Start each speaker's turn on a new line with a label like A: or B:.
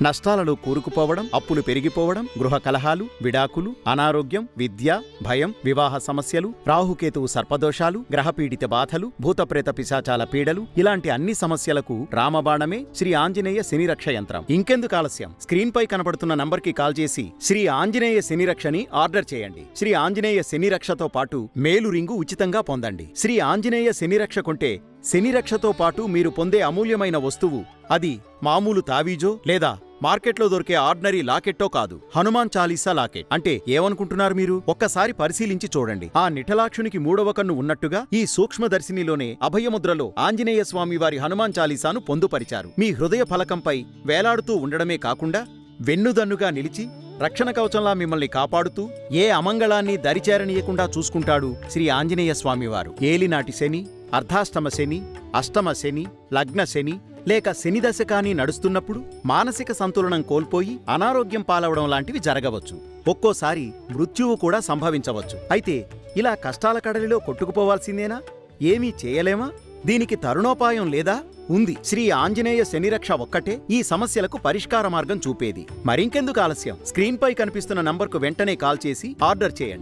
A: నష్టాలలో కూరుకుపోవడం, అప్పులు పెరిగిపోవడం, గృహ కలహాలు, విడాకులు, అనారోగ్యం, విద్య, భయం, వివాహ సమస్యలు, రాహుకేతువు సర్పదోషాలు, గ్రహపీడిత బాధలు, భూతప్రేత పిశాచాల పీడలు, ఇలాంటి అన్ని సమస్యలకు రామబాణమే శ్రీ ఆంజనేయ శనిరక్ష యంత్రం. ఇంకెందుకు ఆలస్యం? స్క్రీన్ పై కనబడుతున్న నంబర్కి కాల్ చేసి శ్రీ ఆంజనేయ శనిరక్షని ఆర్డర్ చేయండి. శ్రీ ఆంజనేయ శనిరక్షతో పాటు మేలు రింగు ఉచితంగా పొందండి. శ్రీ ఆంజనేయ శనిరక్ష కొంటే శనిరక్షతో పాటు మీరు పొందే అమూల్యమైన వస్తువు అది మామూలు తావీజో లేదా మార్కెట్లో దొరికే ఆర్డినరీ లాకెట్టో కాదు, హనుమాన్ చాలీసా లాకెట్. అంటే ఏమనుకుంటున్నారు మీరు? ఒక్కసారి పరిశీలించి చూడండి. ఆ నిఠలాక్షునికి మూడవ కన్ను ఉన్నట్టుగా ఈ సూక్ష్మదర్శినిలోనే అభయముద్రలో ఆంజనేయ స్వామి వారి హనుమాన్ చాలీసాను పొందుపరిచారు. మీ హృదయ ఫలకంపై వేలాడుతూ ఉండడమే కాకుండా వెన్నుదన్నుగా నిలిచి రక్షణ కవచంలా మిమ్మల్ని కాపాడుతూ ఏ అమంగళాన్ని దరిచేరనీయకుండా చూసుకుంటాడు శ్రీ ఆంజనేయ స్వామివారు. ఏలినాటి శని, అర్ధాష్టమ శని, అష్టమ శని, లగ్న శని లేక శనిదశ కానీ నడుస్తున్నప్పుడు మానసిక సంతులనం కోల్పోయి అనారోగ్యం పాలవడం లాంటివి జరగవచ్చు. ఒక్కోసారి మృత్యువు కూడా సంభవించవచ్చు. అయితే ఇలా కష్టాల కడలిలో కొట్టుకుపోవాల్సిందేనా? ఏమీ చేయలేమా? దీనికి తరుణోపాయం లేదా? ఉంది. శ్రీ ఆంజనేయ శనిరక్ష ఒక్కటే ఈ సమస్యలకు పరిష్కార మార్గం చూపేది. మరింకెందుకు ఆలస్యం? స్క్రీన్ పై కనిపిస్తున్న నంబర్కు వెంటనే కాల్ చేసి ఆర్డర్ చేయండి.